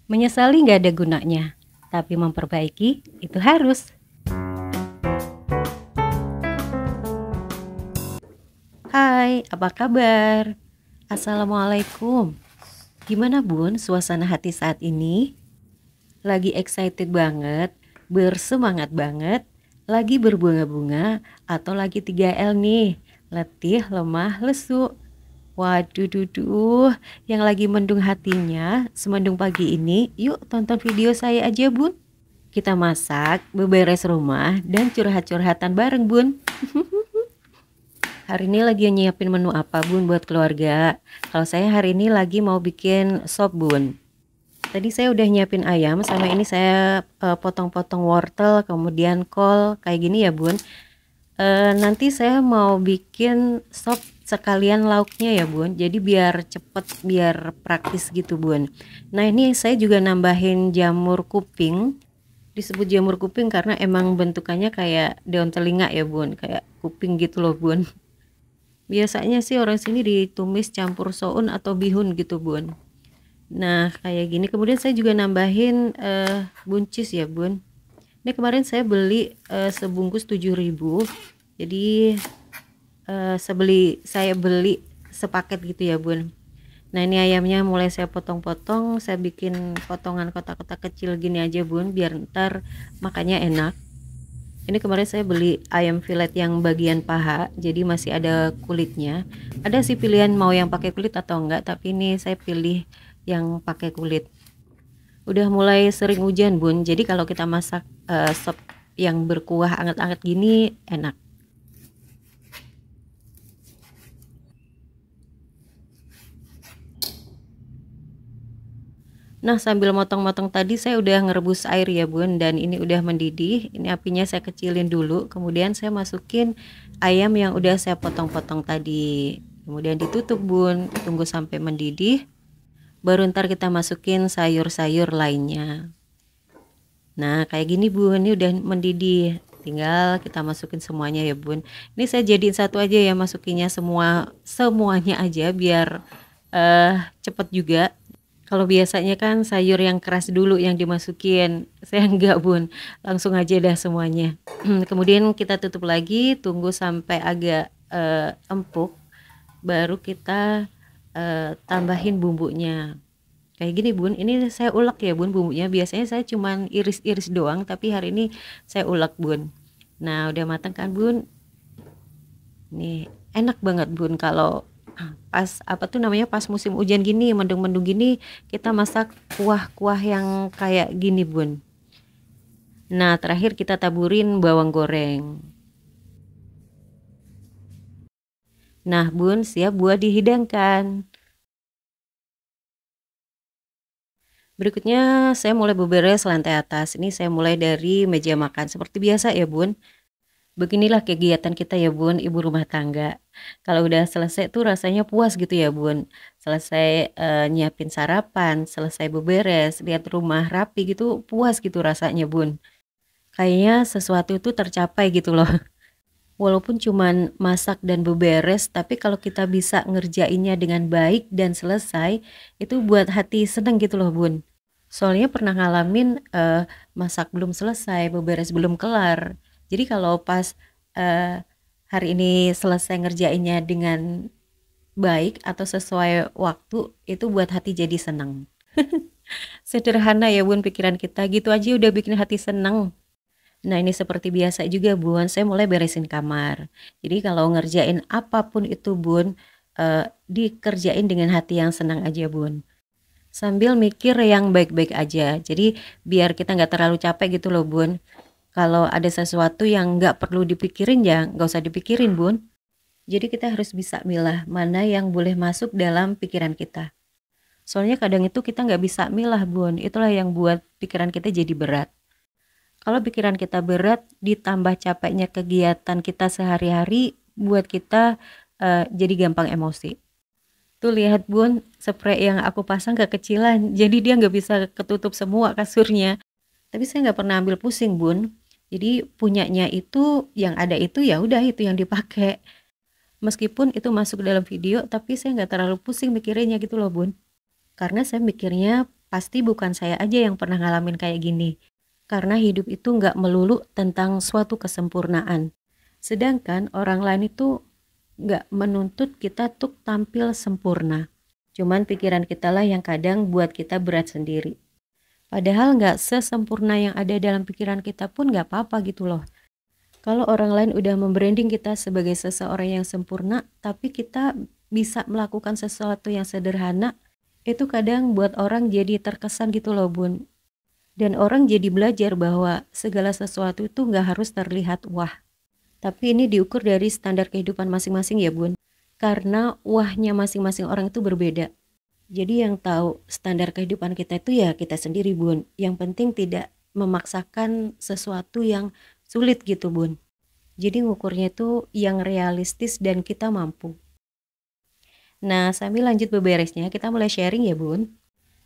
Menyesali nggak ada gunanya, tapi memperbaiki itu harus. Hai, apa kabar? Assalamualaikum. Gimana Bun suasana hati saat ini? Lagi excited banget, bersemangat banget, lagi berbunga-bunga, atau lagi 3L nih, letih, lemah, lesu. Waduh, duduh, yang lagi mendung hatinya, semendung pagi ini, yuk tonton video saya aja Bun. Kita masak, beberes rumah, dan curhat-curhatan bareng Bun. Hari ini lagi nyiapin menu apa Bun buat keluarga? Kalau saya hari ini lagi mau bikin sop Bun. Tadi saya udah nyiapin ayam, sama ini saya potong-potong wortel, kemudian kol, kayak gini ya Bun. Nanti saya mau bikin sop sekalian lauknya ya Bun, jadi biar cepet, biar praktis gitu Bun. Nah ini saya juga nambahin jamur kuping. Disebut jamur kuping karena emang bentukannya kayak daun telinga ya Bun, kayak kuping gitu loh Bun. Biasanya sih orang sini ditumis campur soun atau bihun gitu Bun. Nah kayak gini, kemudian saya juga nambahin buncis ya Bun. Ini kemarin saya beli sebungkus 7.000, jadi saya beli sepaket gitu ya Bun. Nah ini ayamnya mulai saya potong-potong, saya bikin potongan kotak-kotak kecil gini aja Bun, biar ntar makannya enak. Ini kemarin saya beli ayam filet yang bagian paha, jadi masih ada kulitnya. Ada sih pilihan mau yang pakai kulit atau enggak, tapi ini saya pilih yang pakai kulit. Udah mulai sering hujan Bun, jadi kalau kita masak sop yang berkuah anget-anget gini enak. Nah sambil motong-motong tadi saya udah ngerebus air ya Bun, dan ini udah mendidih. Ini apinya saya kecilin dulu, kemudian saya masukin ayam yang udah saya potong-potong tadi, kemudian ditutup Bun, tunggu sampai mendidih, baru ntar kita masukin sayur-sayur lainnya. Nah kayak gini Bun, ini udah mendidih, tinggal kita masukin semuanya ya Bun. Ini saya jadiin satu aja ya, masukinnya semuanya aja biar cepet juga. Kalau biasanya kan sayur yang keras dulu yang dimasukin, saya enggak Bun, langsung aja dah semuanya. Kemudian kita tutup lagi, tunggu sampai agak empuk, baru kita tambahin bumbunya. Kayak gini Bun, ini saya ulek ya Bun bumbunya, biasanya saya cuman iris-iris doang, tapi hari ini saya ulek Bun. Nah udah matang kan Bun, nih enak banget Bun kalau pas apa tuh namanya, pas musim hujan gini, mendung-mendung gini, kita masak kuah-kuah yang kayak gini Bun. Nah terakhir kita taburin bawang goreng. Nah Bun, siap buat dihidangkan. Berikutnya saya mulai beberes lantai atas. Ini saya mulai dari meja makan seperti biasa ya Bun. Beginilah kegiatan kita ya Bun, ibu rumah tangga. Kalau udah selesai tuh rasanya puas gitu ya Bun. Selesai nyiapin sarapan, selesai beberes, lihat rumah rapi gitu, puas gitu rasanya Bun. Kayaknya sesuatu itu tercapai gitu loh. Walaupun cuman masak dan beberes, tapi kalau kita bisa ngerjainnya dengan baik dan selesai, itu buat hati seneng gitu loh Bun. Soalnya pernah ngalamin masak belum selesai, beberes belum kelar. Jadi kalau pas hari ini selesai ngerjainnya dengan baik atau sesuai waktu, itu buat hati jadi seneng. Sederhana ya Bun pikiran kita, gitu aja udah bikin hati seneng. Nah ini seperti biasa juga Bun, saya mulai beresin kamar. Jadi kalau ngerjain apapun itu Bun, dikerjain dengan hati yang senang aja Bun. Sambil mikir yang baik-baik aja. Jadi biar kita nggak terlalu capek gitu loh Bun. Kalau ada sesuatu yang nggak perlu dipikirin ya nggak usah dipikirin Bun. Jadi kita harus bisa milah mana yang boleh masuk dalam pikiran kita. Soalnya kadang itu kita nggak bisa milah Bun. Itulah yang buat pikiran kita jadi berat. Kalau pikiran kita berat ditambah capeknya kegiatan kita sehari-hari, buat kita jadi gampang emosi. Tuh lihat Bun, spray yang aku pasang kekecilan, jadi dia nggak bisa ketutup semua kasurnya. Tapi saya nggak pernah ambil pusing Bun. Jadi punyanya itu yang ada itu ya udah itu yang dipakai. Meskipun itu masuk dalam video, tapi saya nggak terlalu pusing mikirinnya gitu loh Bun. Karena saya mikirnya pasti bukan saya aja yang pernah ngalamin kayak gini. Karena hidup itu nggak melulu tentang suatu kesempurnaan. Sedangkan orang lain itu nggak menuntut kita tuh tampil sempurna. Cuman pikiran kita lah yang kadang buat kita berat sendiri. Padahal nggak sesempurna yang ada dalam pikiran kita pun nggak apa-apa gitu loh. Kalau orang lain udah membranding kita sebagai seseorang yang sempurna, tapi kita bisa melakukan sesuatu yang sederhana, itu kadang buat orang jadi terkesan gitu loh Bun. Dan orang jadi belajar bahwa segala sesuatu itu nggak harus terlihat wah. Tapi ini diukur dari standar kehidupan masing-masing ya Bun. Karena wahnya masing-masing orang itu berbeda. Jadi yang tahu standar kehidupan kita itu ya kita sendiri Bun. Yang penting tidak memaksakan sesuatu yang sulit gitu Bun. Jadi ngukurnya itu yang realistis dan kita mampu. Nah sambil lanjut beberesnya kita mulai sharing ya Bun.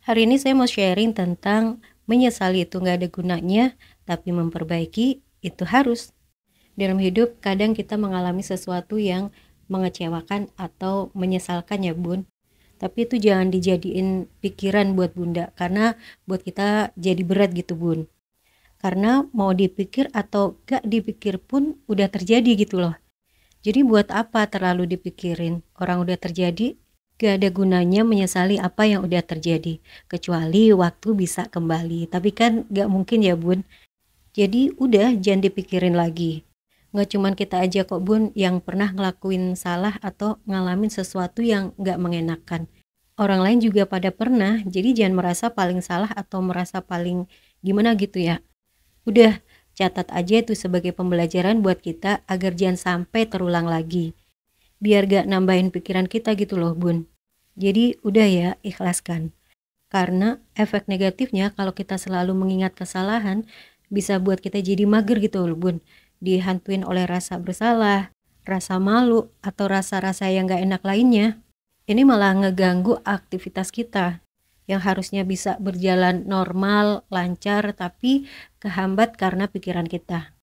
Hari ini saya mau sharing tentang menyesali itu nggak ada gunanya, tapi memperbaiki itu harus. Dalam hidup kadang kita mengalami sesuatu yang mengecewakan atau menyesalkan ya Bun. Tapi itu jangan dijadiin pikiran buat Bunda, karena buat kita jadi berat gitu Bun. Karena mau dipikir atau gak dipikir pun udah terjadi gitu loh. Jadi buat apa terlalu dipikirin? Orang udah terjadi, gak ada gunanya menyesali apa yang udah terjadi. Kecuali waktu bisa kembali, tapi kan gak mungkin ya Bun. Jadi udah jangan dipikirin lagi. Nggak cuman kita aja kok Bun yang pernah ngelakuin salah atau ngalamin sesuatu yang nggak mengenakan. Orang lain juga pada pernah, jadi jangan merasa paling salah atau merasa paling gimana gitu ya. Udah, catat aja itu sebagai pembelajaran buat kita agar jangan sampai terulang lagi. Biar gak nambahin pikiran kita gitu loh Bun. Jadi udah ya, ikhlaskan. Karena efek negatifnya kalau kita selalu mengingat kesalahan, bisa buat kita jadi mager gitu loh Bun. Dihantuin oleh rasa bersalah, rasa malu, atau rasa-rasa yang gak enak lainnya. Ini malah ngeganggu aktivitas kita yang harusnya bisa berjalan normal, lancar, tapi kehambat karena pikiran kita.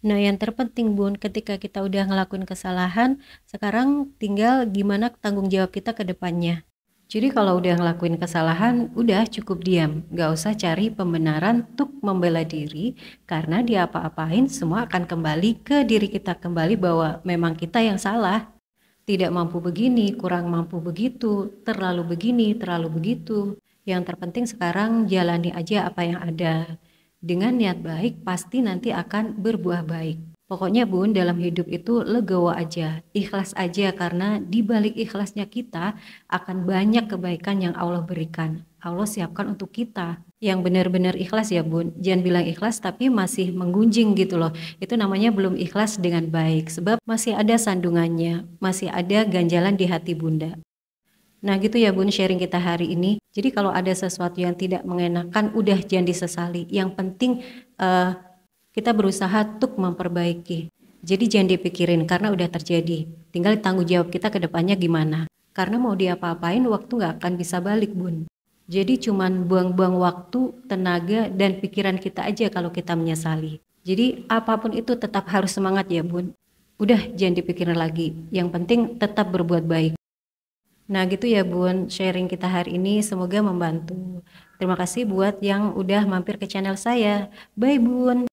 Nah yang terpenting Bun, ketika kita udah ngelakuin kesalahan, sekarang tinggal gimana tanggung jawab kita ke depannya. Jadi kalau udah ngelakuin kesalahan, udah cukup diam. Gak usah cari pembenaran untuk membela diri, karena dia apa-apain semua akan kembali ke diri kita kembali bahwa memang kita yang salah. Tidak mampu begini, kurang mampu begitu, terlalu begini, terlalu begitu. Yang terpenting sekarang jalani aja apa yang ada. Dengan niat baik pasti nanti akan berbuah baik. Pokoknya Bun, dalam hidup itu legowo aja, ikhlas aja karena di balik ikhlasnya kita akan banyak kebaikan yang Allah berikan. Allah siapkan untuk kita yang benar-benar ikhlas ya Bun. Jangan bilang ikhlas tapi masih menggunjing gitu loh. Itu namanya belum ikhlas dengan baik sebab masih ada sandungannya, masih ada ganjalan di hati Bunda. Nah gitu ya Bun sharing kita hari ini. Jadi kalau ada sesuatu yang tidak mengenakan udah jangan disesali. Yang penting kita berusaha untuk memperbaiki. Jadi jangan dipikirin karena udah terjadi. Tinggal tanggung jawab kita ke depannya gimana. Karena mau diapa-apain waktu nggak akan bisa balik Bun. Jadi cuman buang-buang waktu, tenaga, dan pikiran kita aja kalau kita menyesali. Jadi apapun itu tetap harus semangat ya Bun. Udah jangan dipikirin lagi. Yang penting tetap berbuat baik. Nah gitu ya Bun, sharing kita hari ini semoga membantu. Terima kasih buat yang udah mampir ke channel saya. Bye Bun.